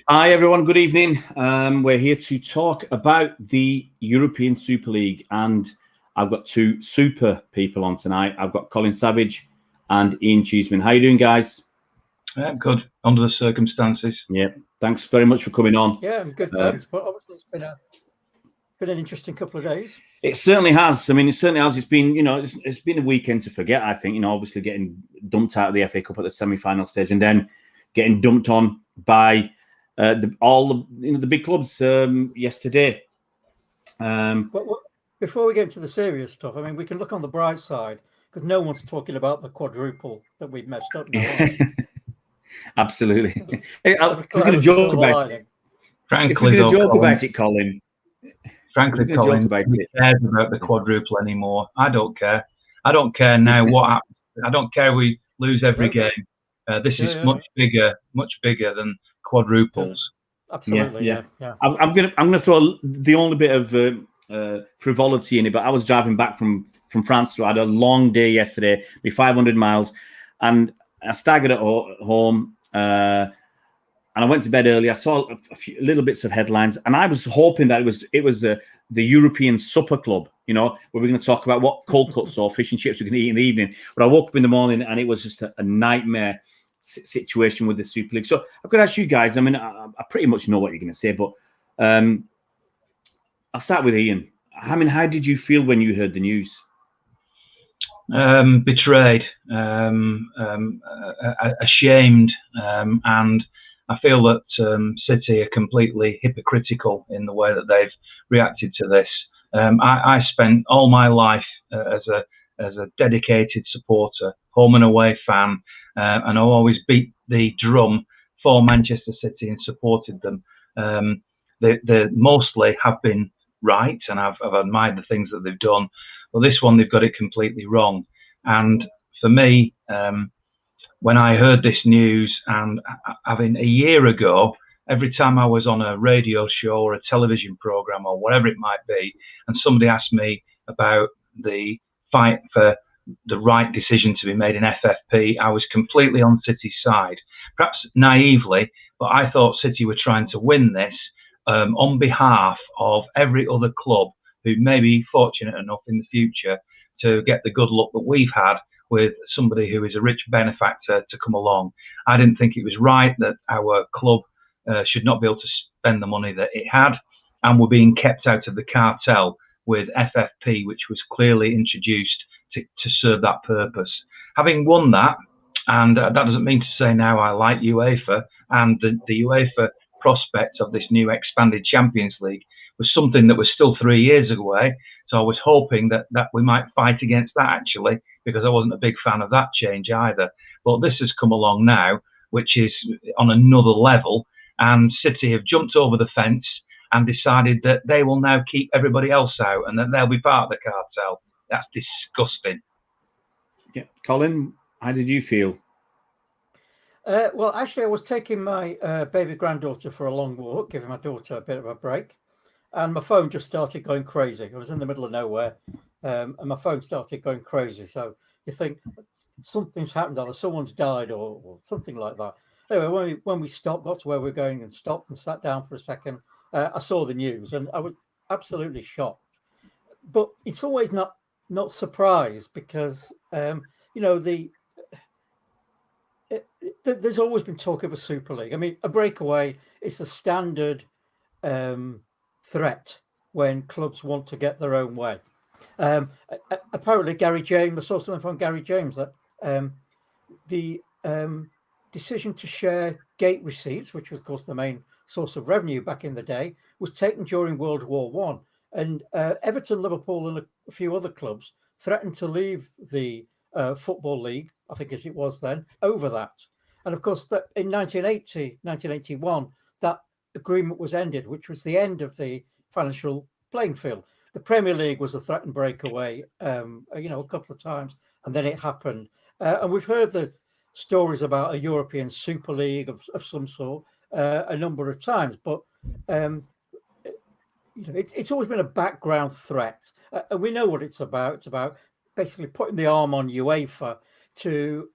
Hi, everyone. Good evening. We're here to talk about the European Super League, and I've got two super people on tonight. I've got Colin Savage and Ian Cheeseman. How you doing, guys? Good, under the circumstances. Yeah, thanks very much for coming on. Yeah, I'm good, thanks. But obviously, it's been an interesting couple of days. It certainly has. I mean, it certainly has. It's been, it's been a weekend to forget. I think, obviously getting dumped out of the FA Cup at the semi-final stage, and then getting dumped on by the big clubs yesterday. Before we get into the serious stuff, I mean, we can look on the bright side because no one's talking about the quadruple that we've messed up now. Absolutely. We're going to joke about it. Frankly, we're going to joke about it, Colin. Frankly, Colin, who cares about the quadruple anymore? I don't care. I don't care now what happens. I don't care if we lose every game. This is much bigger than quadruples. Absolutely, yeah. I'm gonna throw the only bit of frivolity in it, but I was driving back from France, so I had a long day yesterday, 500 miles, and I staggered at home, and I went to bed early. I saw a few little bits of headlines, and I was hoping that it was the European Supper Club, where we're going to talk about what cold cuts or fish and chips we can eat in the evening. But I woke up in the morning, and it was just a nightmare situation with the Super League. So I've got to ask you guys. I mean, I pretty much know what you're going to say, but I'll start with Ian. I mean, how did you feel when you heard the news? Betrayed, ashamed, and I feel that City are completely hypocritical in the way that they've reacted to this. I spent all my life as a dedicated supporter, home and away fan, and I always beat the drum for Manchester City and supported them. They mostly have been right, and I've admired the things that they've done. But this one, they've got it completely wrong. And for me, when I heard this news, and having a year ago, every time I was on a radio show or a television program or whatever it might be, and somebody asked me about the fight for the right decision to be made in FFP, I was completely on City's side. Perhaps naively, but I thought City were trying to win this on behalf of every other club who may be fortunate enough in the future to get the good luck that we've had with somebody who is a rich benefactor to come along. I didn't think it was right that our club should not be able to spend the money that it had, and were being kept out of the cartel with FFP, which was clearly introduced to serve that purpose. Having won that, and that doesn't mean to say now I like UEFA, and the UEFA prospect of this new expanded Champions League was something that was still 3 years away. So I was hoping that we might fight against that, actually, because I wasn't a big fan of that change either. But this has come along now, which is on another level, and City have jumped over the fence and decided that they will now keep everybody else out and that they'll be part of the cartel. That's disgusting. Yeah, Colin, how did you feel? Well, actually, I was taking my baby granddaughter for a long walk, giving my daughter a bit of a break, and my phone just started going crazy. I was in the middle of nowhere, and my phone started going crazy. So you think something's happened, either someone's died or something like that. Anyway, when we stopped, got to where we were going and stopped and sat down for a second, I saw the news and I was absolutely shocked. But it's always not surprised because, there's always been talk of a Super League. I mean, a breakaway is a standard threat when clubs want to get their own way. Apparently, Gary James, I saw something from Gary James that the decision to share gate receipts, which was, of course, the main source of revenue back in the day, was taken during World War One. And Everton, Liverpool, and a few other clubs threatened to leave the Football League, I think as it was then, over that. And of course, that in 1981, that agreement was ended, which was the end of the financial playing field. The Premier League was a threatened breakaway, a couple of times, and then it happened. And we've heard the stories about a European Super League of some sort a number of times, but it's always been a background threat, and we know what it's about. It's about basically putting the arm on UEFA to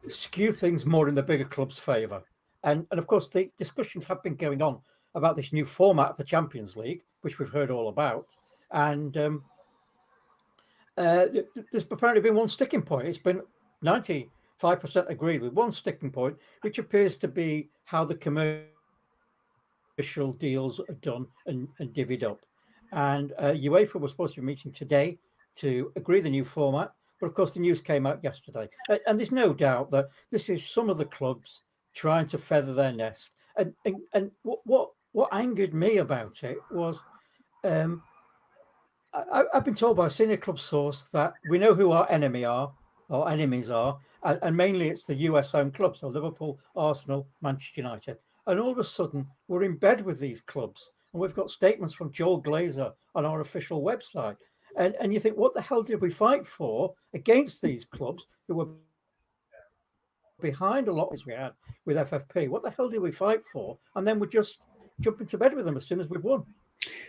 skew things more in the bigger club's favour. And of course, the discussions have been going on about this new format of the Champions League, which we've heard all about. And there's apparently been one sticking point. It's been 95% agreed with one sticking point, which appears to be how the commercial deals are done and divvied up. And UEFA was supposed to be meeting today to agree the new format. But of course, the news came out yesterday. And there's no doubt that this is some of the clubs trying to feather their nest. And what angered me about it was I've been told by a senior club source that we know who our enemies are, and mainly it's the US owned clubs, so Liverpool, Arsenal, Manchester United. And all of a sudden, we're in bed with these clubs. And we've got statements from Joel Glazer on our official website. And you think, what the hell did we fight for against these clubs who were behind a lot as we had with FFP? What the hell did we fight for? And then we just jump into bed with them as soon as we've won.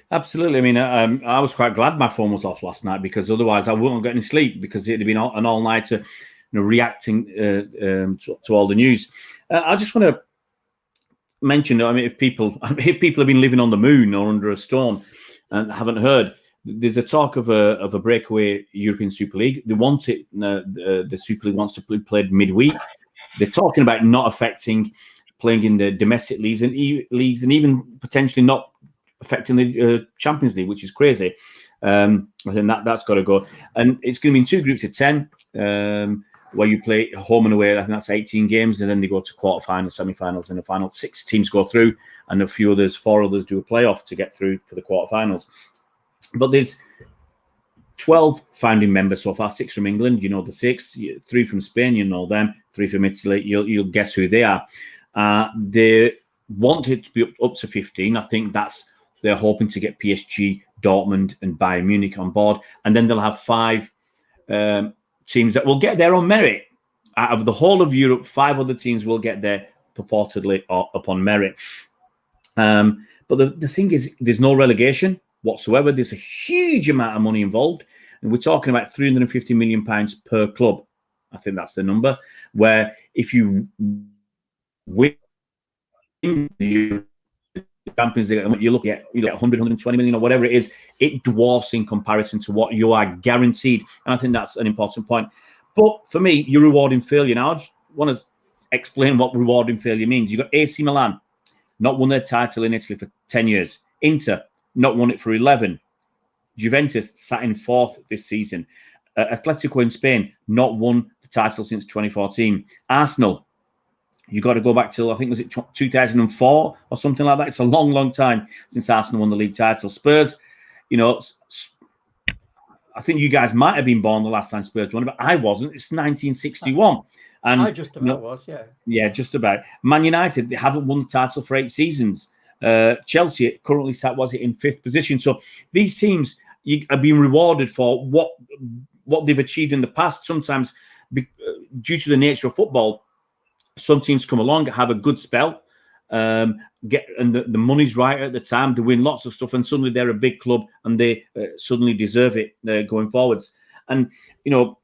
Absolutely. I mean, I was quite glad my phone was off last night, because otherwise I wouldn't have got any sleep, because it'd have been an all-nighter, reacting to all the news. I just want to mention, I mean, if people have been living on the moon or under a stone and haven't heard, there's a talk of a breakaway European Super League. They want it. The Super League wants to be played midweek. They're talking about not affecting playing in the domestic leagues and even potentially not affecting the Champions League, which is crazy. I think that's got to go. And it's going to be in 2 groups of 10, where you play home and away. I think that's 18 games, and then they go to quarterfinals, semi-finals, and the final. 6 teams go through, and 4 others do a playoff to get through for the quarterfinals. But there's 12 founding members so far, 6 from England, you know the 6, 3 from Spain, you know them, 3 from Italy, you'll guess who they are. They want it to be up to 15. I think they're hoping to get PSG, Dortmund and Bayern Munich on board. And then they'll have 5 teams that will get there on merit. Out of the whole of Europe, 5 other teams will get there purportedly upon merit. But the thing is, there's no relegation whatsoever. There's a huge amount of money involved. And we're talking about £350 million per club. I think that's the number. Where if you win the Champions League, you look at 100, 120 million or whatever it is, it dwarfs in comparison to what you are guaranteed. And I think that's an important point. But for me, you're rewarding failure. Now, I just want to explain what rewarding failure means. You've got AC Milan, not won their title in Italy for 10 years. Inter, not won it for 11. Juventus sat in 4th this season. Atletico in Spain, not won the title since 2014. Arsenal, you got to go back till, I think, was it 2004 or something like that? It's a long, long time since Arsenal won the league title. Spurs, I think you guys might have been born the last time Spurs won, but I wasn't. It's 1961. And I just about was, yeah. Yeah, just about. Man United, they haven't won the title for 8 seasons. Chelsea currently sat, was it, in 5th position. So these teams are being rewarded for what they've achieved in the past. Sometimes, due to the nature of football, some teams come along, have a good spell, and the money's right at the time. They win lots of stuff, and suddenly they're a big club, and they suddenly deserve it going forwards. And you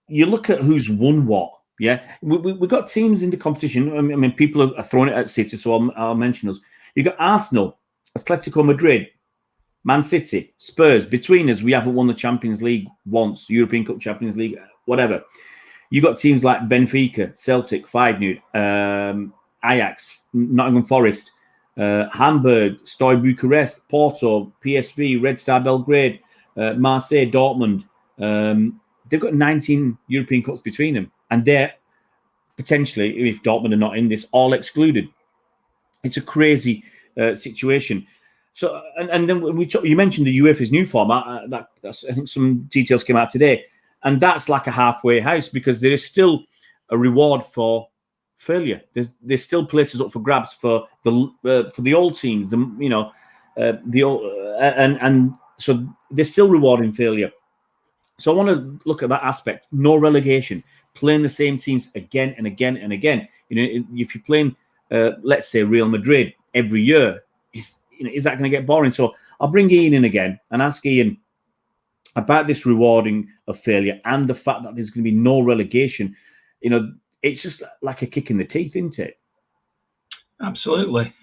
look at who's won what. Yeah, we've got teams in the competition. I mean, people are throwing it at City, so I'll mention us. You've got Arsenal, Atletico Madrid, Man City, Spurs. Between us, we haven't won the Champions League once, European Cup, Champions League, whatever. You've got teams like Benfica, Celtic, Feyenoord, Ajax, Nottingham Forest, Hamburg, Steaua Bucharest, Porto, PSV, Red Star Belgrade, Marseille, Dortmund. They've got 19 European Cups between them. And they're potentially, if Dortmund are not in this, all excluded. It's a crazy situation. So, and then you mentioned the UEFA's new format. I think some details came out today, and that's like a halfway house, because there is still a reward for failure. There's still places up for grabs for the old teams. And so they're still rewarding failure. So I want to look at that aspect. No relegation, playing the same teams again and again and again. If you're playing, let's say, Real Madrid every year, is that going to get boring? So I'll bring Ian in again and ask Ian, about this rewarding of failure and the fact that there's going to be no relegation, it's just like a kick in the teeth, isn't it? Absolutely.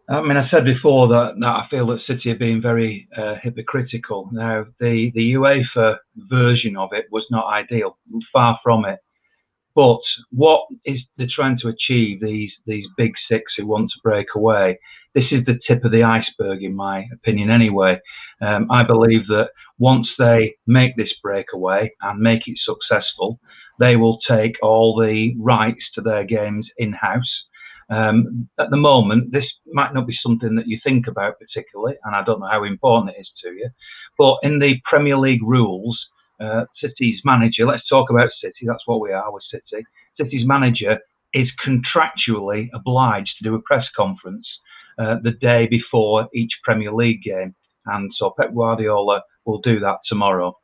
I said before that I feel that City are being very hypocritical. Now, the UEFA version of it was not ideal, far from it. But what is they're trying to achieve, these big six who want to break away, this is the tip of the iceberg, in my opinion, anyway. I believe that once they make this breakaway and make it successful, they will take all the rights to their games in-house. At the moment, this might not be something that you think about particularly, and I don't know how important it is to you, but in the Premier League rules, City's manager, let's talk about City, that's what we are with City. City's manager is contractually obliged to do a press conference the day before each Premier League game. And so Pep Guardiola will do that tomorrow.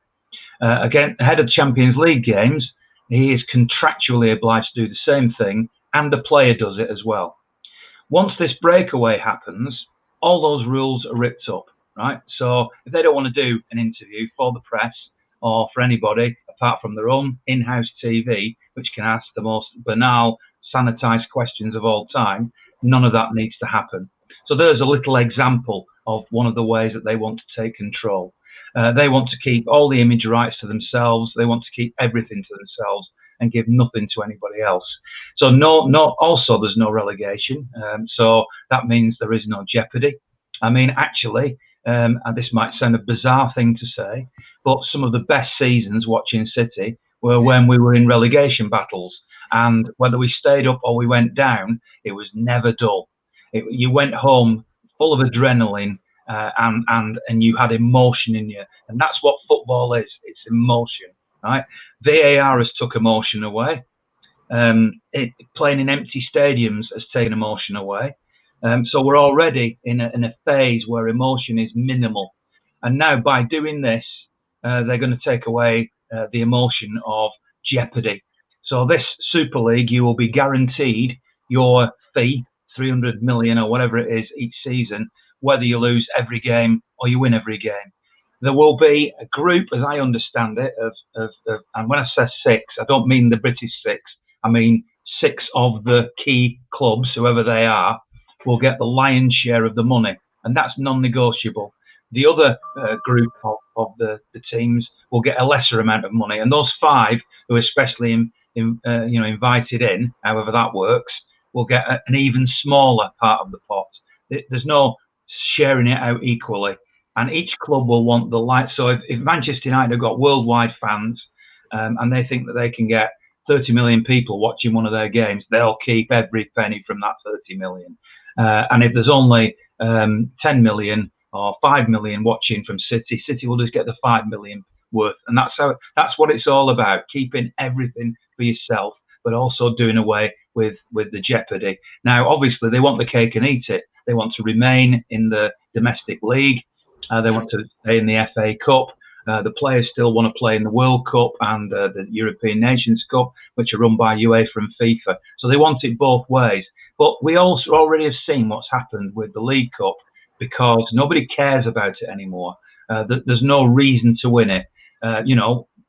Again, ahead of Champions League games, he is contractually obliged to do the same thing, and the player does it as well. Once this breakaway happens, all those rules are ripped up, right? So if they don't want to do an interview for the press or for anybody apart from their own in-house TV, which can ask the most banal, sanitized questions of all time, none of that needs to happen. So there's a little example of one of the ways that they want to take control. They want to keep all the image rights to themselves. They want to keep everything to themselves and give nothing to anybody else. So also there's no relegation. So that means there is no jeopardy. I mean, actually, and this might sound a bizarre thing to say, but some of the best seasons watching City were when we were in relegation battles. And whether we stayed up or we went down, it was never dull. You went home full of adrenaline and you had emotion in you. And that's what football is. It's emotion, right? VAR has took emotion away. Playing in empty stadiums has taken emotion away. So we're already in a phase where emotion is minimal. And now by doing this, they're going to take away the emotion of jeopardy. So this Super League, you will be guaranteed your fee, 300 million or whatever it is each season, whether you lose every game or you win every game. There will be a group, as I understand it, and when I say six, I don't mean the British six, I mean 6 of the key clubs, whoever they are, will get the lion's share of the money, and that's non-negotiable. The other group of the teams will get a lesser amount of money, and those 5 who are especially invited in, however that works, will get an even smaller part of the pot. There's no sharing it out equally, and each club will want the light. So if Manchester United have got worldwide fans and they think that they can get 30 million people watching one of their games, they'll keep every penny from that 30 million. And if there's only 10 million or 5 million watching from City, City will just get the 5 million worth. And that's what it's all about, keeping everything for yourself, but also doing away with the jeopardy. Now, obviously, they want the cake and eat it. They want to remain in the domestic league. They want to stay in the FA Cup. The players still want to play in the World Cup and the European Nations Cup, which are run by UEFA and FIFA. So they want it both ways. But we also already have seen what's happened with the League Cup, because nobody cares about it anymore. There's no reason to win it.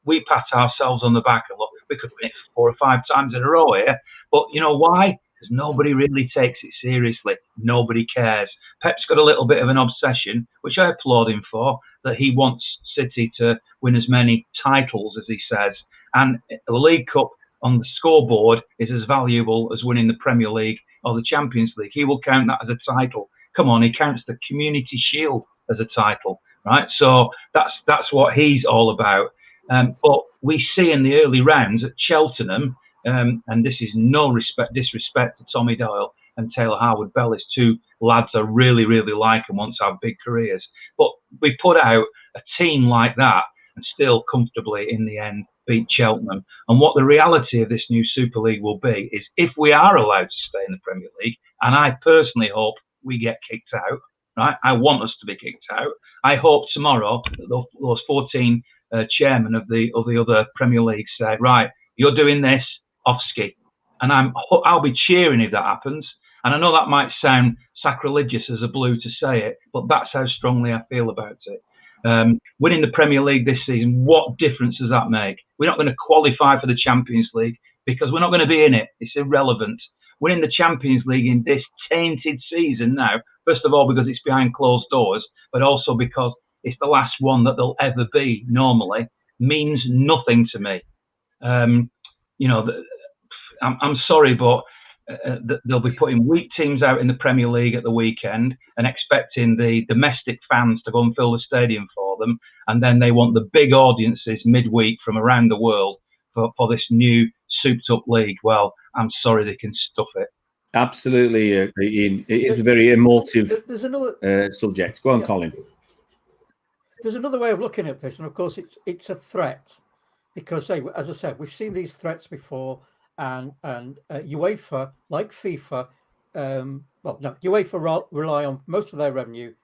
We pat ourselves on the back and look, we could win it 4 or 5 times in a row here. But you know why? Because nobody really takes it seriously. Nobody cares. Pep's got a little bit of an obsession, which I applaud him for, that he wants City to win as many titles as he says. And the League Cup on the scoreboard is as valuable as winning the Premier League or the Champions League. He will count that as a title. Come on, he counts the Community Shield as a title, right? So that's what he's all about. But we see in the early rounds at Cheltenham, and this is no disrespect to Tommy Doyle and Taylor Harwood-Bellis, 2 lads I really, really like and want to have big careers. But we put out a team like that and still comfortably, in the end, beat Cheltenham. And what the reality of this new Super League will be is, if we are allowed to stay in the Premier League, and I personally hope we get kicked out, right? I want us to be kicked out. I hope tomorrow that those 14 chairmen of the other Premier League say, right, you're doing this, off ski. And I'll be cheering if that happens. And I know that might sound sacrilegious as a blue to say it, but that's how strongly I feel about it. Winning the Premier League this season, what difference does that make? We're not going to qualify for the Champions League because we're not going to be in it. It's irrelevant. Winning the Champions League in this tainted season now, first of all, because it's behind closed doors, but also because it's the last one that there'll ever be normally, means nothing to me. You know, I'm sorry, but they'll be putting weak teams out in the Premier League at the weekend and expecting the domestic fans to go and fill the stadium for them. And then they want the big audiences midweek from around the world for this new souped up league. Well, I'm sorry, they can stuff it. Absolutely, Ian. It is a very emotive subject. Go on, Colin. There's another way of looking at this, and of course, it's a threat, because, as I said, we've seen these threats before, and UEFA, like FIFA, UEFA rely on most of their revenue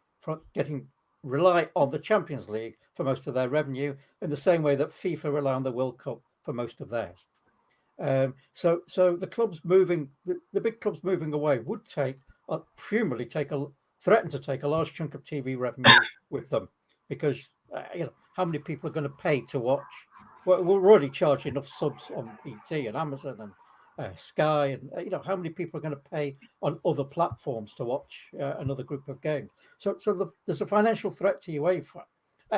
rely on the Champions League for most of their revenue, in the same way that FIFA rely on the World Cup for most of theirs. So the clubs moving, the big clubs moving away would presumably threaten to take a large chunk of TV revenue with them, because how many people are going to pay to watch? Well, we're already charging enough subs on BT and Amazon and Sky, and how many people are going to pay on other platforms to watch another group of games? So there's a financial threat to UEFA,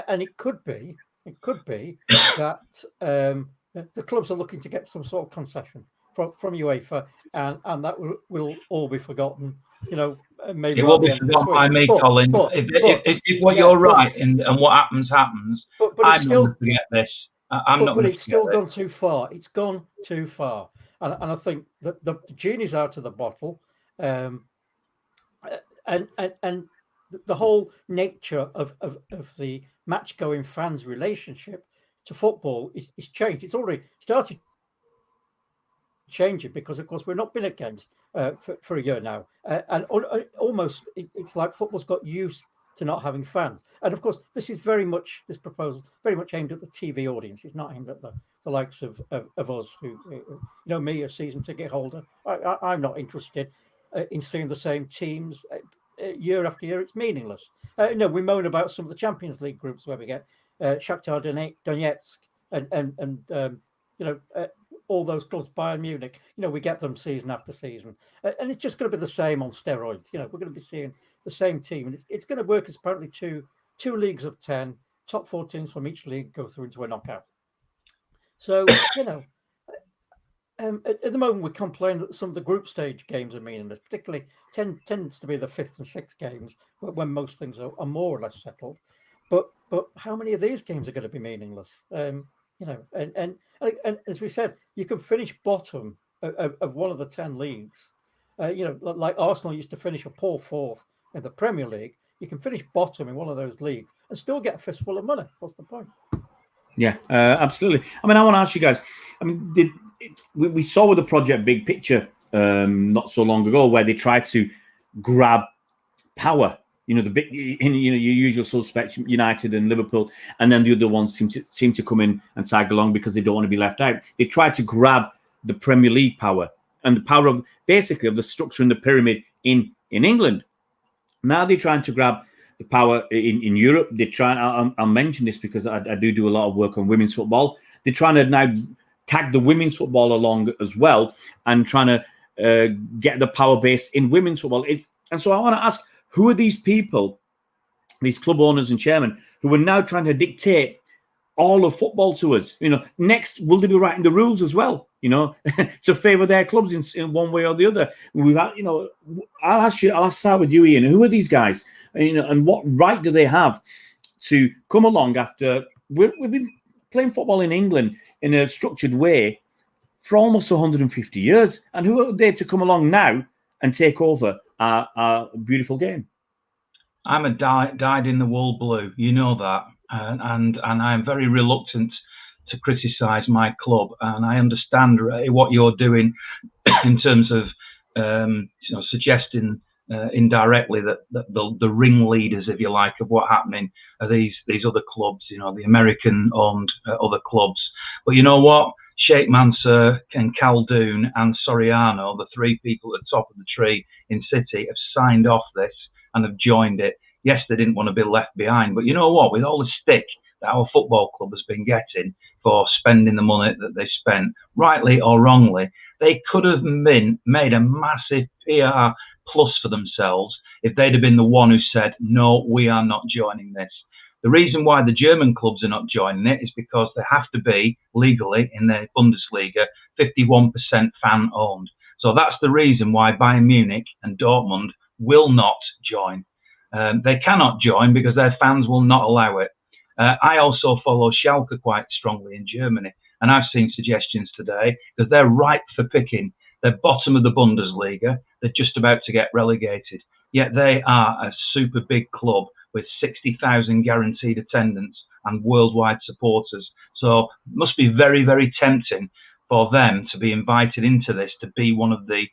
and it could be that the clubs are looking to get some sort of concession from UEFA, and that will all be forgotten. Maybe it will be forgotten by me, Colin. If what you're right and what happens, but I'm not going to forget this. But it's still gone too far. It's gone too far, and I think that the genie's out of the bottle, and the whole nature of the match-going fans' relationship to football is changed. It's already started changing, because, of course, we've not been at games for a year now, and almost it's like football's got used to not having fans. And of course, this proposal is very much aimed at the TV audience. It's not aimed at the likes of us who, me, a season ticket holder. I'm not interested in seeing the same teams year after year. It's meaningless. We moan about some of the Champions League groups where we get Shakhtar Donetsk and all those clubs, Bayern Munich. We get them season after season, and it's just going to be the same on steroids. We're going to be seeing the same team, and it's going to work as apparently two leagues of 10, top 4 teams from each league go through into a knockout. So at the moment we complain that some of the group stage games are meaningless, particularly tends to be the 5th and 6th games when most things are more or less settled. But how many of these games are going to be meaningless? And as we said, you can finish bottom of one of the 10 leagues. Like Arsenal used to finish a poor 4th in the Premier League. You can finish bottom in one of those leagues and still get a fistful of money. What's the point? Yeah, absolutely. I mean, I want to ask you guys. I mean, we saw with the Project Big Picture not so long ago, where they tried to grab power. The big, your usual suspects, United and Liverpool, and then the other ones seem to come in and tag along because they don't want to be left out. They tried to grab the Premier League power and the power of basically of the structure in the pyramid in England. Now they're trying to grab the power in Europe. They're trying. I'll mention this because I do a lot of work on women's football. They're trying to now tag the women's football along as well, and trying to get the power base in women's football. And so I want to ask, who are these people, these club owners and chairmen, who are now trying to dictate all of football to us? Next, will they be writing the rules as well? To favour their clubs in one way or the other. We've had, I'll start with you, Ian. Who are these guys? And what right do they have to come along after we've been playing football in England in a structured way for almost 150 years? And who are they to come along now and take over our beautiful game? I'm a dyed-in-the-wool blue. You know that. And I'm very reluctant to criticise my club, and I understand, Ray, what you're doing in terms of suggesting indirectly that the ringleaders, if you like, of what's happening are these other clubs, the American-owned other clubs. But you know what? Sheikh Mansour and Khaldoon and Soriano, the 3 people at the top of the tree in City, have signed off this and have joined it. Yes, they didn't want to be left behind. But you know what? With all the stick that our football club has been getting for spending the money that they spent, rightly or wrongly, they could have made a massive PR plus for themselves if they'd have been the one who said, no, we are not joining this. The reason why the German clubs are not joining it is because they have to be legally in the Bundesliga 51% fan owned. So that's the reason why Bayern Munich and Dortmund will not join. They cannot join because their fans will not allow it. I also follow Schalke quite strongly in Germany, and I've seen suggestions today because they're ripe for picking. They're bottom of the Bundesliga. They're just about to get relegated. Yet they are a super big club with 60,000 guaranteed attendance and worldwide supporters. So it must be very, very tempting for them to be invited into this, to be one of the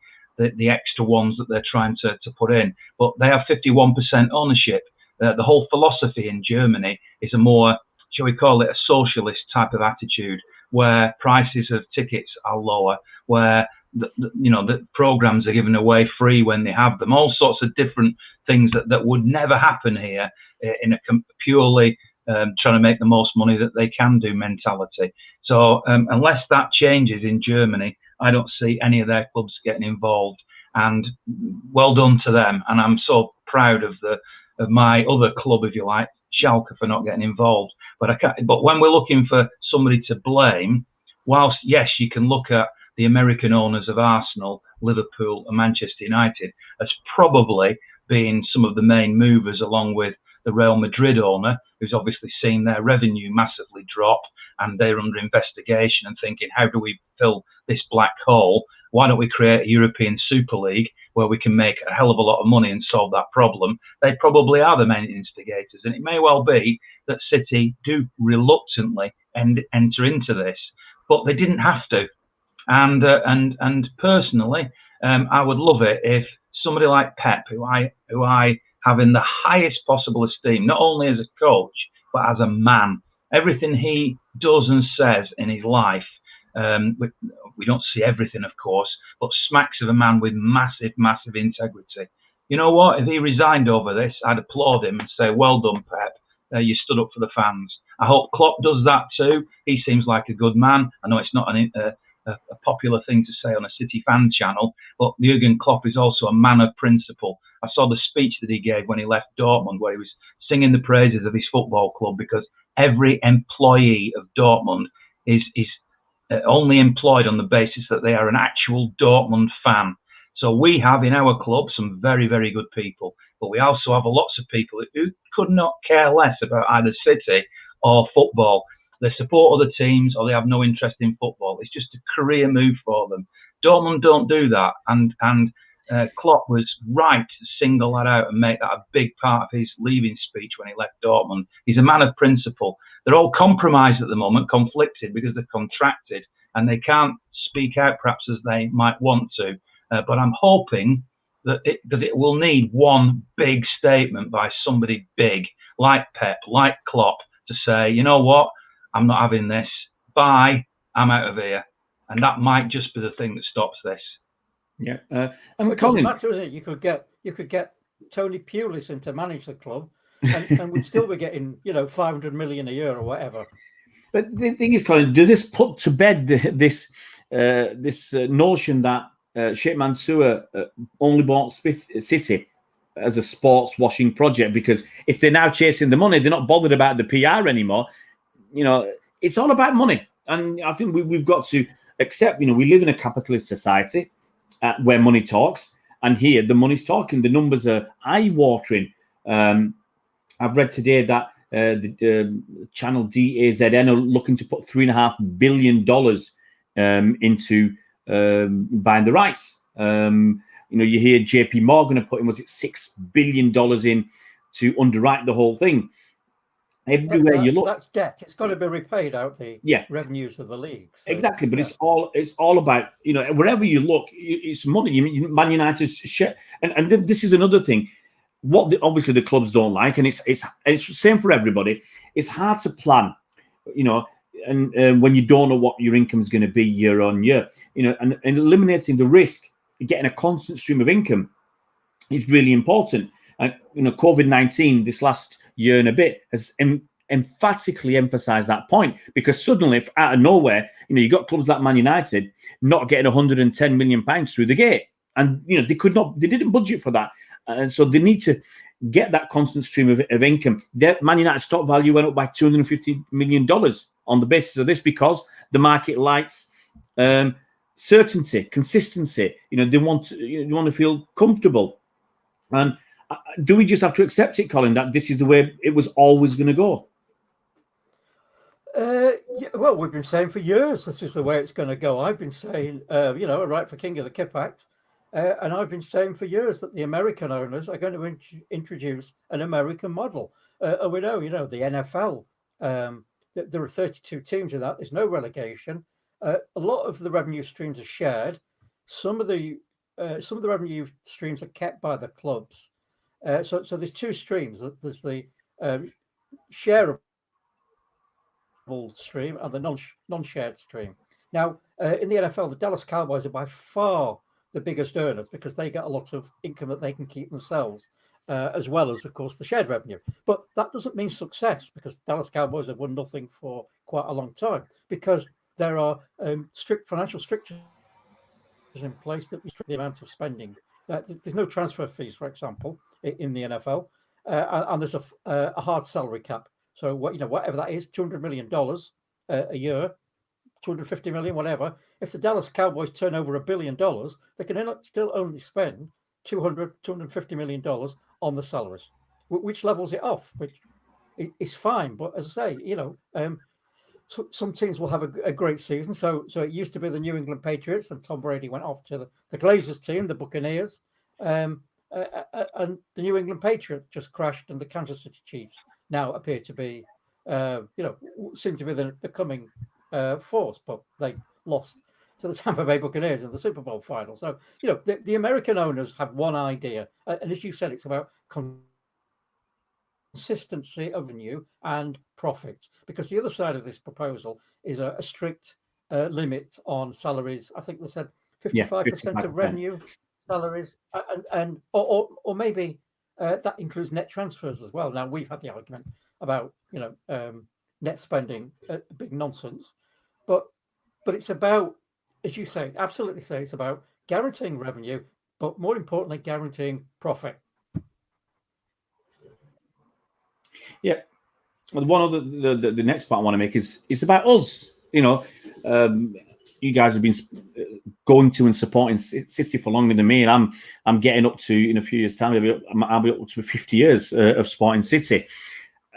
extra ones that they're trying to put in. But they have 51% ownership. The whole philosophy in Germany is a more, shall we call it, a socialist type of attitude, where prices of tickets are lower, where the programs are given away free when they have them, all sorts of different things that would never happen here in a purely trying to make the most money that they can do mentality. So unless that changes in Germany, I don't see any of their clubs getting involved. And well done to them. And I'm so proud of my other club, if you like, Schalke, for not getting involved. But when we're looking for somebody to blame, whilst yes, you can look at the American owners of Arsenal, Liverpool and Manchester United as probably being some of the main movers, along with the Real Madrid owner, who's obviously seen their revenue massively drop, and they're under investigation and thinking, how do we fill this black hole? Why don't we create a European Super League where we can make a hell of a lot of money and solve that problem? They probably are the main instigators, and it may well be that City do reluctantly enter into this, but they didn't have to. And personally, I would love it if somebody like Pep, who I have in the highest possible esteem, not only as a coach but as a man, everything he does and says in his life, we don't see everything, of course, but smacks of a man with massive, massive integrity. You know what? If he resigned over this, I'd applaud him and say, well done, Pep. You stood up for the fans. I hope Klopp does that too. He seems like a good man. I know it's not a popular thing to say on a City fan channel, but Jurgen Klopp is also a man of principle. I saw the speech that he gave when he left Dortmund, where he was singing the praises of his football club, because every employee of Dortmund is only employed on the basis that they are an actual Dortmund fan. So we have in our club some very, very good people, but we also have lots of people who could not care less about either City or football. They support other teams, or they have no interest in football. It's just a career move for them. Dortmund don't do that, and Klopp was right to single that out and make that a big part of his leaving speech when he left Dortmund. He's a man of principle. They're all compromised at the moment, conflicted, because they're contracted and they can't speak out perhaps as they might want to. But I'm hoping that it will need one big statement by somebody big, like Pep, like Klopp, to say, you know what, I'm not having this. Bye, I'm out of here. And that might just be the thing that stops this. Yeah, and it doesn't matter, is it? You could get Tony Pulis in to manage the club, and we'd still be getting 500 million a year or whatever. But the thing is, Colin, does this put to bed this notion that Sheikh Mansour only bought City as a sports washing project? Because if they're now chasing the money, they're not bothered about the PR anymore. It's all about money, and I think we've got to accept. We live in a capitalist society where money talks, and here the money's talking. The numbers are eye-watering. I've read today that the channel DAZN are looking to put $3.5 billion into buying the rights. You hear JP Morgan are putting, was it $6 billion in to underwrite the whole thing. Everywhere you look, that's debt. It's got to be repaid out the revenues of the league. So, exactly, but it's all about wherever you look, it's money. Man United's share, and this is another thing. What obviously the clubs don't like, and it's the same for everybody. It's hard to plan, and when you don't know what your income is going to be year on year, and eliminating the risk, getting a constant stream of income is really important. And COVID-19 this last year and a bit has emphatically emphasised that point, because suddenly, if out of nowhere, you got clubs like Man United not getting 110 million pounds through the gate, and they didn't budget for that, and so they need to get that constant stream of income. Their Man United stock value went up by $250 million on the basis of this, because the market likes certainty, consistency. They want to feel comfortable. And do we just have to accept it, Colin, that this is the way it was always going to go? Yeah, well, we've been saying for years this is the way it's going to go. I've been saying, a right for King of the Kip Act. And I've been saying for years that the American owners are going to introduce an American model. And we know, the NFL, there are 32 teams in that. There's no relegation. A lot of the revenue streams are shared. Some of the revenue streams are kept by the clubs. So there's two streams. There's the shareable stream and the non-shared stream. Now, in the NFL, the Dallas Cowboys are by far the biggest earners, because they get a lot of income that they can keep themselves, as well as, of course, the shared revenue. But that doesn't mean success, because Dallas Cowboys have won nothing for quite a long time, because there are strict financial strictures in place that restrict the amount of spending. There's no transfer fees, for example, in the NFL, and there's a hard salary cap. So whatever that is, $200 million a year, 250 million, whatever. If the Dallas Cowboys turn over $1 billion, they can still only spend $250 million on the salaries, which levels it off, which is fine. But as I say, so some teams will have a great season. So it used to be the New England Patriots, and Tom Brady went off to the Glazers team, the Buccaneers, and the New England Patriots just crashed, and the Kansas City Chiefs now appear to be, seem to be the coming force, but they lost to the Tampa Bay Buccaneers in the Super Bowl final. So, the American owners have one idea, and as you said, it's about consistency of revenue and profit, because the other side of this proposal is a strict limit on salaries. I think they said 55% of revenue salaries, or maybe that includes net transfers as well. Now, we've had the argument about net spending, big nonsense, but it's about, as you say, absolutely say, it's about guaranteeing revenue, but more importantly, guaranteeing profit. Yeah. Well, one of the next point I want to make is about us. You guys have been going to and supporting City for longer than me, and I'm getting up to, in a few years' time, I'll be up to 50 years of supporting City.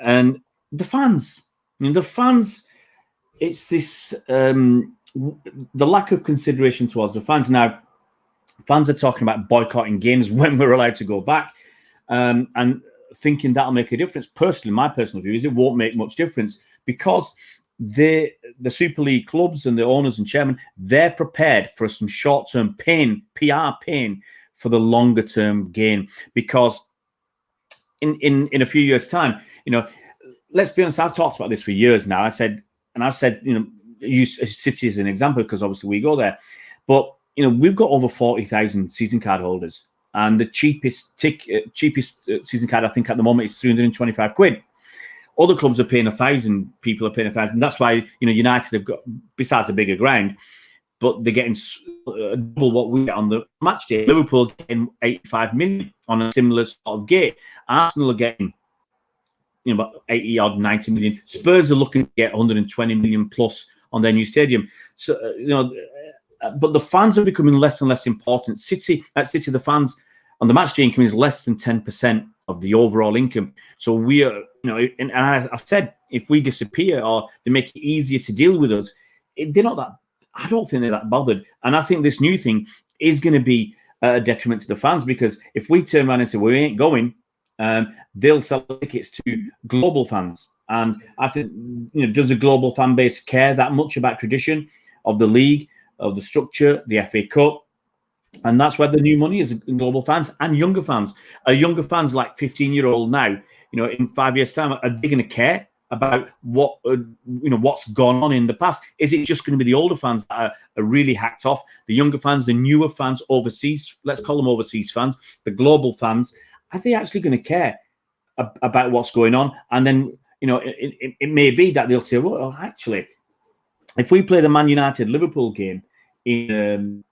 And the fans, it's this the lack of consideration towards the fans. Now, fans are talking about boycotting games when we're allowed to go back, and thinking that'll make a difference. Personally, my personal view is it won't make much difference, because the Super League clubs and the owners and chairman, they're prepared for some short-term pain, PR pain, for the longer-term gain. Because in a few years' time, let's be honest, I've talked about this for years now. I've said, use City as an example, because obviously we go there. But we've got over 40,000 season card holders, and the cheapest season card I think at the moment is £325. Other clubs are paying 1,000. People are paying 1,000. That's why United have got, besides a bigger ground, but they're getting double what we get on the match day. Liverpool getting 85 million on a similar sort of gate. Arsenal are getting about 80 odd, 90 million. Spurs are looking to get 120 million plus on their new stadium. So but the fans are becoming less and less important. At City, the fans on the match day income is less than 10% of the overall income. So we are, and I've said, if we disappear or they make it easier to deal with us, they're not that. I don't think they're that bothered. And I think this new thing is going to be a detriment to the fans, because if we turn around and say, well, we ain't going, they'll sell tickets to global fans. And I think, does the global fan base care that much about tradition of the league, of the structure, the FA Cup? And that's where the new money is in global fans and younger fans. Younger fans like 15-year-old now, in 5 years' time, are they going to care about what's gone on in the past? Is it just going to be the older fans that are really hacked off? The younger fans, the newer fans, overseas, let's call them overseas fans, the global fans, are they actually going to care about what's going on? And then, it may be that they'll say, well, actually, if we play the Man United Liverpool game in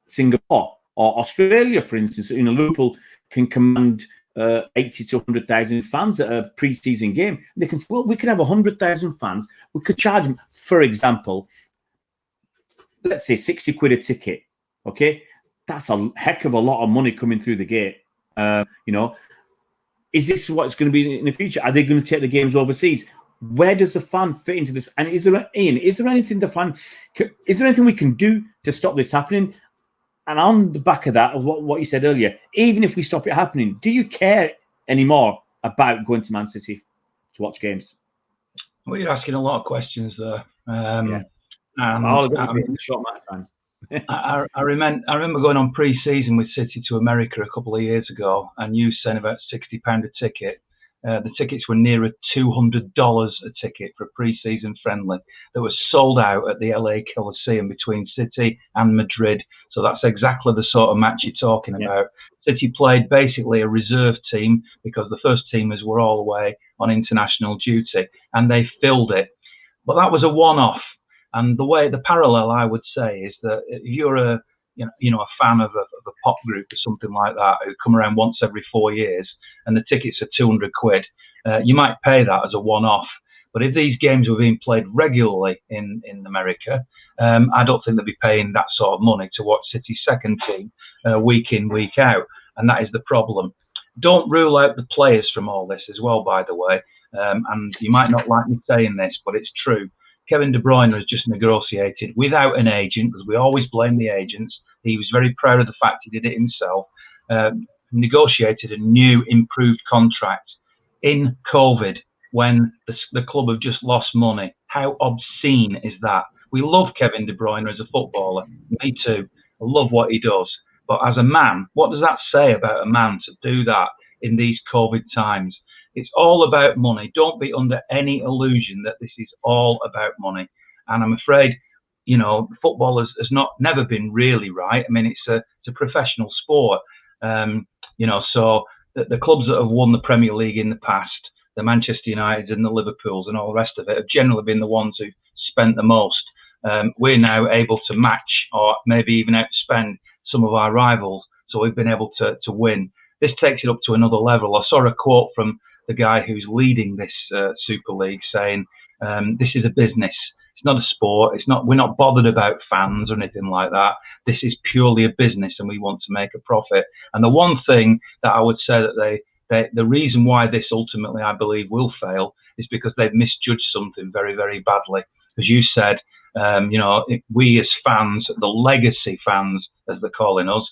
Singapore or Australia, for instance, Liverpool can command 80 to 100,000 fans at a pre-season game. They can say, well, we could have 100,000 fans. We could charge them, for example, let's say 60 quid a ticket. Okay, that's a heck of a lot of money coming through the gate. Is this what it's going to be in the future? Are they going to take the games overseas? Where does the fan fit into this? And is there anything is there anything we can do to stop this happening? And on the back of that, of what you said earlier, even if we stop it happening, do you care anymore about going to Man City to watch games? Well, you're asking a lot of questions there. Yeah. And I'll go in a short amount of time. I remember going on pre-season with City to America a couple of years ago, and you saying about £60 a ticket. The tickets were nearer $200 a ticket for a pre-season friendly that was sold out at the LA Coliseum between City and Madrid. So that's exactly the sort of match you're talking about. City played basically a reserve team because the first teamers were all away on international duty, and they filled it. But that was a one-off. And the parallel I would say is that if you're a fan of a pop group or something like that who come around once every 4 years and the tickets are 200 quid, you might pay that as a one-off. But if these games were being played regularly in America, I don't think they'd be paying that sort of money to watch City's second team week in, week out. And that is the problem. Don't rule out the players from all this as well, by the way. And you might not like me saying this, but it's true. Kevin De Bruyne has just negotiated without an agent, because we always blame the agents. He was very proud of the fact he did it himself. Negotiated a new, improved contract in COVID when the club have just lost money. How obscene is that? We love Kevin De Bruyne as a footballer. Me too. I love what he does. But as a man, what does that say about a man to do that in these COVID times? It's all about money. Don't be under any illusion that this is all about money. And I'm afraid, football has never been really right. I mean, it's a professional sport. So the clubs that have won the Premier League in the past, the Manchester Uniteds and the Liverpools and all the rest of it, have generally been the ones who've spent the most. We're now able to match or maybe even outspend some of our rivals. So we've been able to win. This takes it up to another level. I saw a quote from the guy who's leading this Super League saying, this is a business. It's not a sport. We're not bothered about fans or anything like that. This is purely a business and we want to make a profit. And the one thing that I would say that the reason why this ultimately, I believe, will fail is because they've misjudged something very, very badly. As you said, we as fans, the legacy fans, as they're calling us,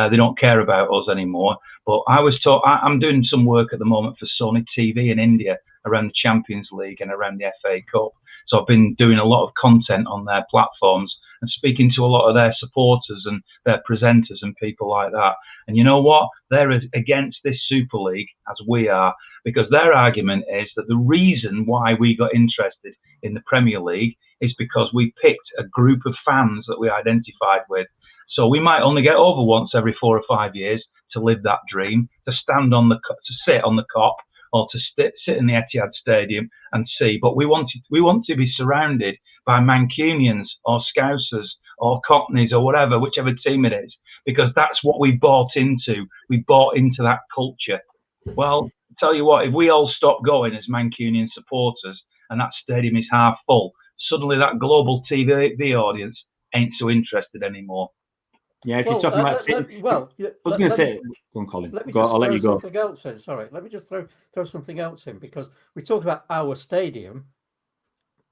they don't care about us anymore. But I'm doing some work at the moment for Sony TV in India around the Champions League and around the FA Cup. So I've been doing a lot of content on their platforms and speaking to a lot of their supporters and their presenters and people like that. And you know what? They're as against this Super League as we are, because their argument is that the reason why we got interested in the Premier League is because we picked a group of fans that we identified with. So we might only get over once every 4 or 5 years to live that dream, to sit on the Kop or to sit in the Etihad Stadium and see. But we want to be surrounded by Mancunians or Scousers or Cockneys or whatever, whichever team it is, because that's what we bought into. We bought into that culture. Well, I tell you what, if we all stop going as Mancunian supporters and that stadium is half full, suddenly that global TV audience ain't so interested anymore. Yeah, if you're talking about City, I was going to say, go on, Colin. I'll let you go. Something else in. Sorry, let me just throw something else in, because we talk about our stadium,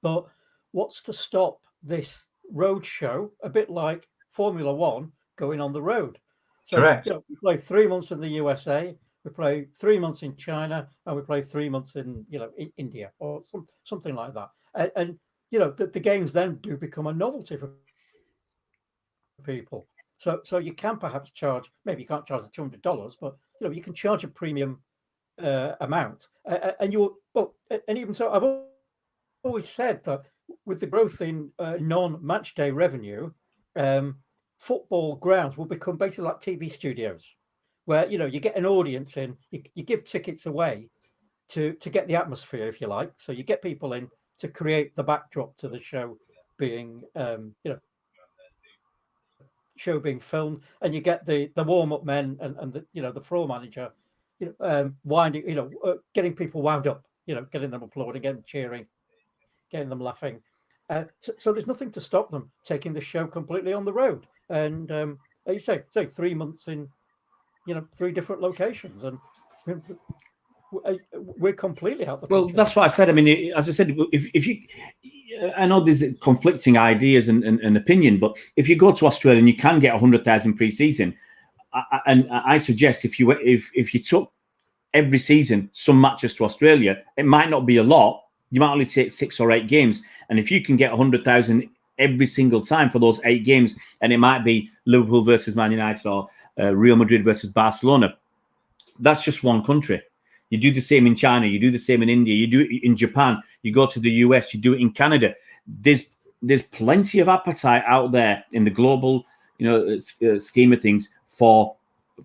but what's to stop this road show, a bit like Formula One, going on the road? So correct. We play 3 months in the USA, we play 3 months in China, and we play 3 months in in India or something like that. And the games then do become a novelty for people. So you can perhaps charge, maybe you can't charge the $200, but you can charge a premium amount. And even so, I've always said that with the growth in non-match day revenue, football grounds will become basically like TV studios. where you get an audience in, you give tickets away to get the atmosphere, if you like. So you get people in to create the backdrop to the show being show being filmed, and you get the warm-up men and the floor manager winding, getting people wound up, getting them applauding, getting them cheering, getting them laughing. So there's nothing to stop them taking the show completely on the road. And you say 3 months in 3 different locations, and we're completely out the picture. Well, that's what I said. I mean, as I said, if you, I know there's conflicting ideas and opinion, but if you go to Australia and you can get 100,000 pre-season, and I suggest if you took every season some matches to Australia, it might not be a lot. You might only take 6 or 8 games, and if you can get 100,000 every single time for those 8 games, and it might be Liverpool versus Man United or Real Madrid versus Barcelona, that's just one country. You do the same in China. You do the same in India. You do it in Japan. You go to the US. You do it in Canada. There's plenty of appetite out there in the global, scheme of things for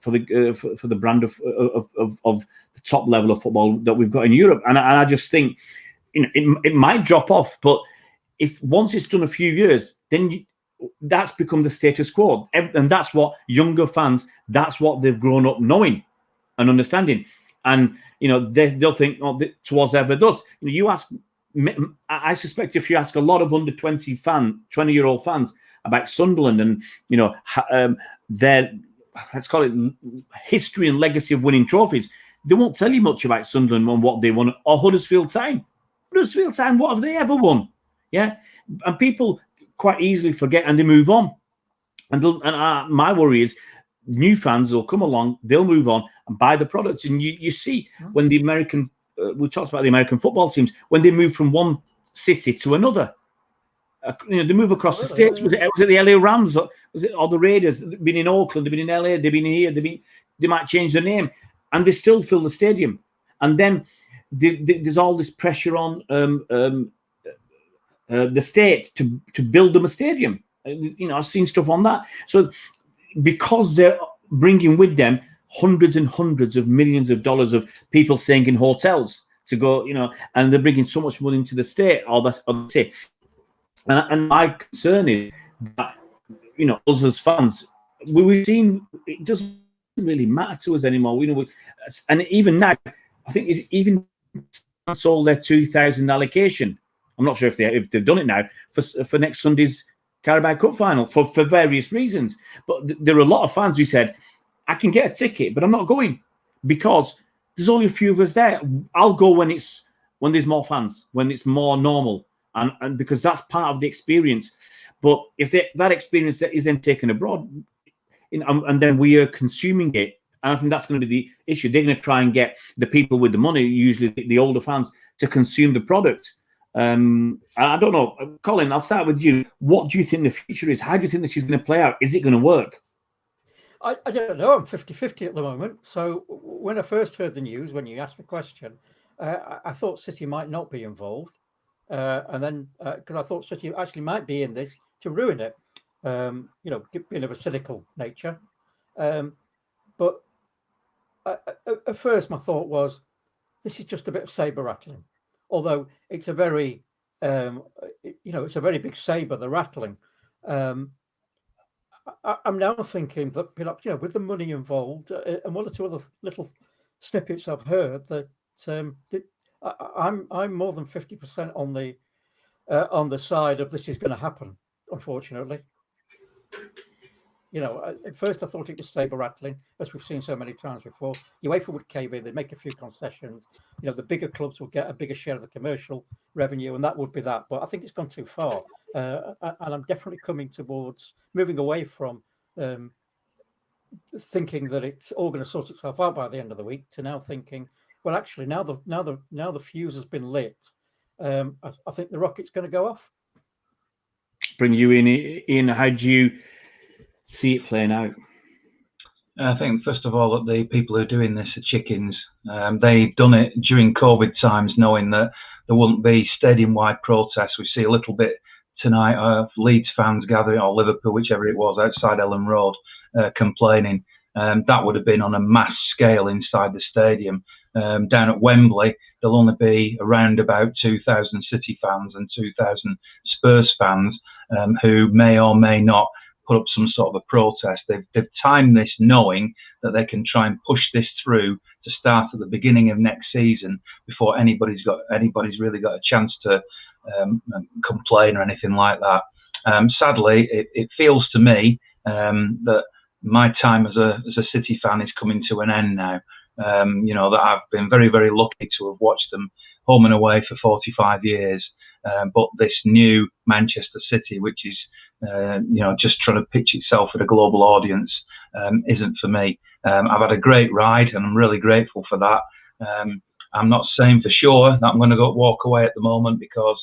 the brand of the top level of football that we've got in Europe. And I just think, it might drop off, but if once it's done a few years, then that's become the status quo, and that's what younger fans. That's what they've grown up knowing and understanding. And they'll think, towards ever does. You ask, I suspect if you ask a lot of under 20-year-old fans about Sunderland and their, let's call it, history and legacy of winning trophies, they won't tell you much about Sunderland and what they won, or Huddersfield Town. Huddersfield Town, what have they ever won? Yeah, and people quite easily forget and they move on. And my worry is, new fans will come along, they'll move on and buy the products. And you see when the American, we talked about the American football teams, when they move from one city to another, they move across the states. Was it the LA Rams, or the Raiders? They've been in Oakland, they've been in LA, they've been here, they might change the name, and they still fill the stadium. And then there's all this pressure on the state to build them a stadium. I've seen stuff on that. So because they're bringing with them hundreds and hundreds of millions of dollars of people staying in hotels to go, and they're bringing so much money into the state, and my concern is that, us as fans, we've seen it doesn't really matter to us anymore. And even now, I think it's even sold their 2,000 allocation. I'm not sure if they've done it now for next Sunday's Carabao Cup final for various reasons. But there are a lot of fans who said, I can get a ticket, but I'm not going because there's only a few of us there. I'll go when there's more fans, when it's more normal, and because that's part of the experience. But if that experience that is then taken abroad, and then we are consuming it, and I think that's going to be the issue. They're going to try and get the people with the money, usually the older fans, to consume the product. I don't know. Colin, I'll start with you. What do you think the future is? How do you think this is going to play out? Is it going to work? I don't know. I'm 50-50 at the moment. So when I first heard the news, when you asked the question, I thought City might not be involved. And then, because I thought City actually might be in this to ruin it, being of a cynical nature. But at first, my thought was, this is just a bit of saber rattling. Although it's a very, it's a very big saber, the rattling. I'm now thinking that, with the money involved and one or two other little snippets I've heard, that I'm more than 50% on the side of this is going to happen. Unfortunately, at first I thought it was saber rattling, as we've seen so many times before. UEFA would cave in, they'd make a few concessions. The bigger clubs will get a bigger share of the commercial revenue, and that would be that. But I think it's gone too far, and I'm definitely coming towards moving away from thinking that it's all going to sort itself out by the end of the week to now thinking, well, actually, now the fuse has been lit. I think the rocket's going to go off. Bring you in, Ian. How do you see it playing out? I think, first of all, that the people who are doing this are chickens. They've done it during COVID times, knowing that there wouldn't be stadium-wide protests. We see a little bit tonight of Leeds fans gathering, or Liverpool, whichever it was, outside Ellen Road, complaining. that would have been on a mass scale inside the stadium. Down at Wembley, there'll only be around about 2,000 City fans and 2,000 Spurs fans who may or may not put up some sort of a protest. They've timed this knowing that they can try and push this through to start at the beginning of next season before anybody's really got a chance to complain or anything like that. Sadly, it feels to me that my time as a City fan is coming to an end now. That I've been very, very lucky to have watched them home and away for 45 years. But this new Manchester City, which is, just trying to pitch itself at a global audience, isn't for me. I've had a great ride and I'm really grateful for that. I'm not saying for sure that I'm going to walk away at the moment because,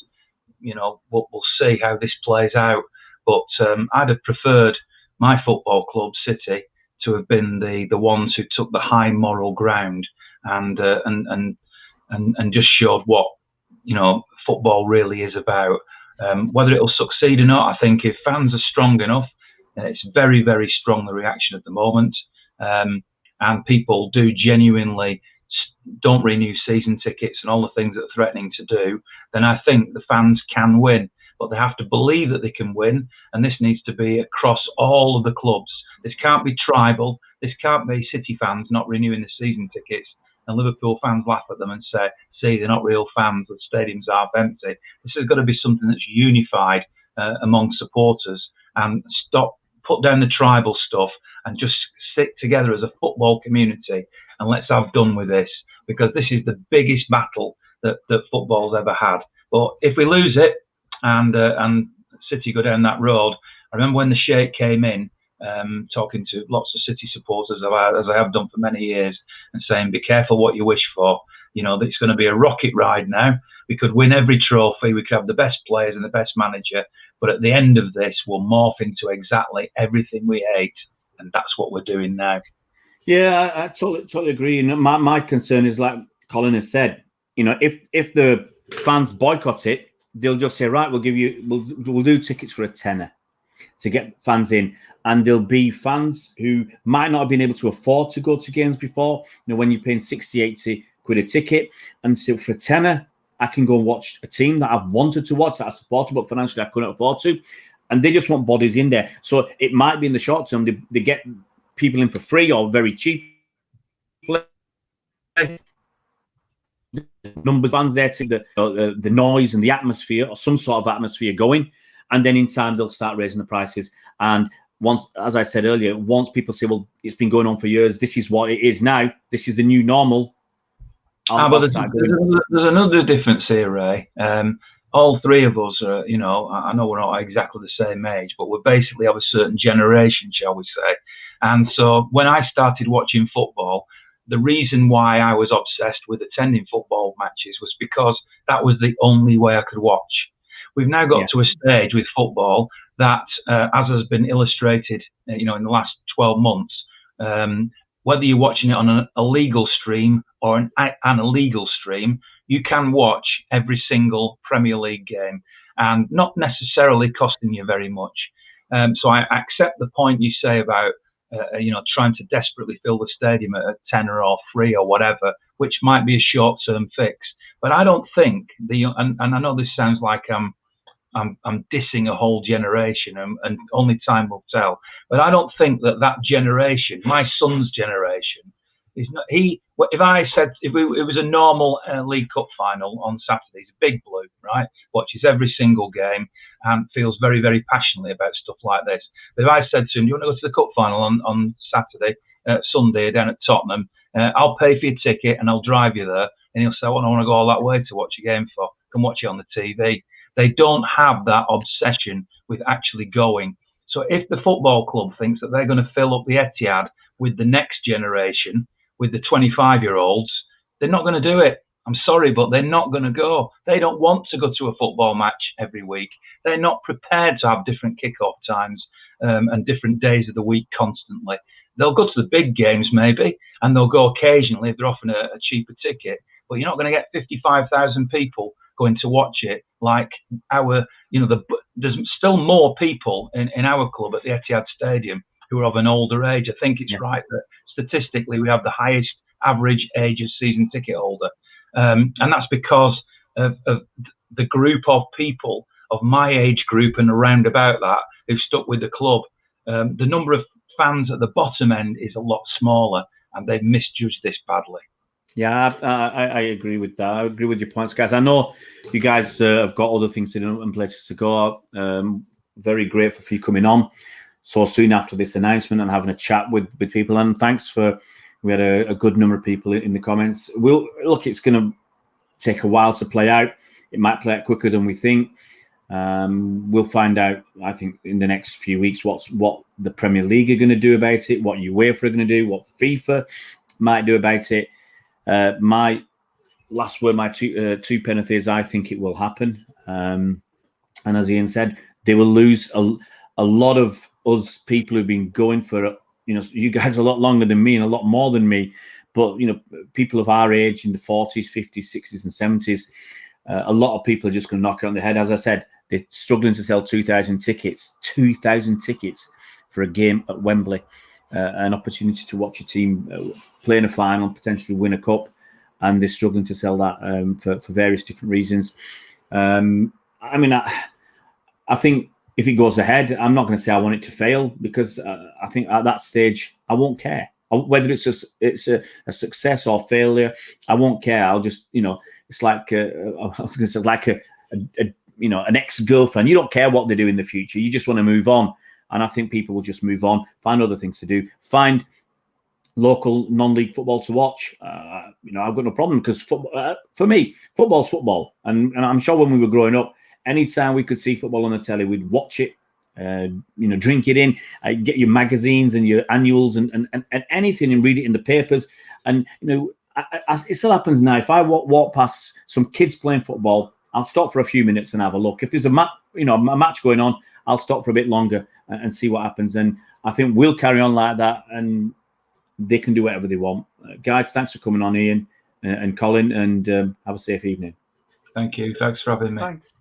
we'll see how this plays out. But I'd have preferred my football club, City, to have been the ones who took the high moral ground and just showed what football really is about. Whether it'll succeed or not, I think if fans are strong enough, it's very, very strong, the reaction at the moment, and people do genuinely don't renew season tickets and all the things that they're threatening to do, then I think the fans can win. But they have to believe that they can win, and this needs to be across all of the clubs. This can't be tribal. This can't be City fans not renewing the season tickets and Liverpool fans laugh at them and say, see, they're not real fans, the stadium's half empty. This has got to be something that's unified among supporters, and put down the tribal stuff and just stick together as a football community, and let's have done with this, because this is the biggest battle that football's ever had. But if we lose it and City go down that road, I remember when the Sheikh came in, talking to lots of City supporters, as I have done for many years, and saying, be careful what you wish for. It's going to be a rocket ride now. We could win every trophy, we could have the best players and the best manager, but at the end of this, we'll morph into exactly everything we hate, and that's what we're doing now. Yeah, I totally agree. My concern is, like Colin has said, if the fans boycott it, they'll just say, right, we'll do tickets for a tenner to get fans in. And there'll be fans who might not have been able to afford to go to games before. When you're paying 60, 80 quid a ticket, and so for a tenner, I can go and watch a team that I've wanted to watch, that I supported, but financially I couldn't afford to. And they just want bodies in there. So it might be in the short term, they get people in for free or very cheap. Numbers of fans there to the noise and the atmosphere, or some sort of atmosphere going. And then in time, they'll start raising the prices. And once, as I said earlier, once people say, well, it's been going on for years, this is what it is now, this is the new normal. But there's another difference here, Ray. All three of us are, I know we're not exactly the same age, but we're basically of a certain generation, shall we say. And so when I started watching football, the reason why I was obsessed with attending football matches was because that was the only way I could watch. We've now got to a stage with football that, as has been illustrated, in the last 12 months, whether you're watching it on a legal stream or an illegal stream, you can watch every single Premier League game, and not necessarily costing you very much. So I accept the point you say about, trying to desperately fill the stadium at a tenner or free or whatever, which might be a short-term fix. But I don't think and I know this sounds like I'm dissing a whole generation, and only time will tell. But I don't think that generation, my son's generation, is not. If it was a normal League Cup final on Saturday, he's a big blue, right? Watches every single game and feels very, very passionately about stuff like this. But if I said to him, "Do you want to go to the cup final on Saturday, Sunday down at Tottenham? I'll pay for your ticket and I'll drive you there," and he'll say, "Well, I want to go all that way to watch a game for. Come watch it on the TV." They don't have that obsession with actually going. So if the football club thinks that they're going to fill up the Etihad with the next generation, with the 25-year-olds, they're not going to do it. I'm sorry, but they're not going to go. They don't want to go to a football match every week. They're not prepared to have different kickoff times and different days of the week constantly. They'll go to the big games maybe, and they'll go occasionally if they're offering a cheaper ticket. But you're not going to get 55,000 people going to watch it like there's still more people in our club at the Etihad Stadium who are of an older age. I think it's right that statistically we have the highest average age of season ticket holder. And that's because of the group of people of my age group and around about that who've stuck with the club. The number of fans at the bottom end is a lot smaller, and they've misjudged this badly. Yeah, I agree with that. I agree with your points, guys. I know you guys have got other things to do and places to go. Very grateful for you coming on so soon after this announcement and having a chat with people. And thanks for, we had a good number of people in the comments. Look, it's going to take a while to play out. It might play out quicker than we think. We'll find out, I think, in the next few weeks what the Premier League are going to do about it, what UEFA are going to do, what FIFA might do about it. My last word, my two penneth is I think it will happen. And as Ian said, they will lose a lot of us people who've been going for, you guys a lot longer than me and a lot more than me. But, people of our age in the 40s, 50s, 60s and 70s, a lot of people are just going to knock it on the head. As I said, they're struggling to sell 2,000 tickets for a game at Wembley. An opportunity to watch a team play in a final, potentially win a cup, and they're struggling to sell that for various different reasons. I think if it goes ahead, I'm not going to say I want it to fail, because I think at that stage I won't care whether it's a success or failure. I won't care. I'll just it's like I was going to say like an ex-girlfriend. You don't care what they do in the future. You just want to move on. And I think people will just move on, find other things to do, find local non-league football to watch. I've got no problem, because for me, football's football. And I'm sure when we were growing up, anytime we could see football on the telly, we'd watch it, drink it in, get your magazines and your annuals and anything and read it in the papers. And, it still happens now. If I walk past some kids playing football, I'll stop for a few minutes and have a look. If there's a match going on, I'll stop for a bit longer and see what happens. And I think we'll carry on like that, and they can do whatever they want. Guys, thanks for coming on, Ian and Colin, and have a safe evening. Thank you. Thanks for having me. Thanks.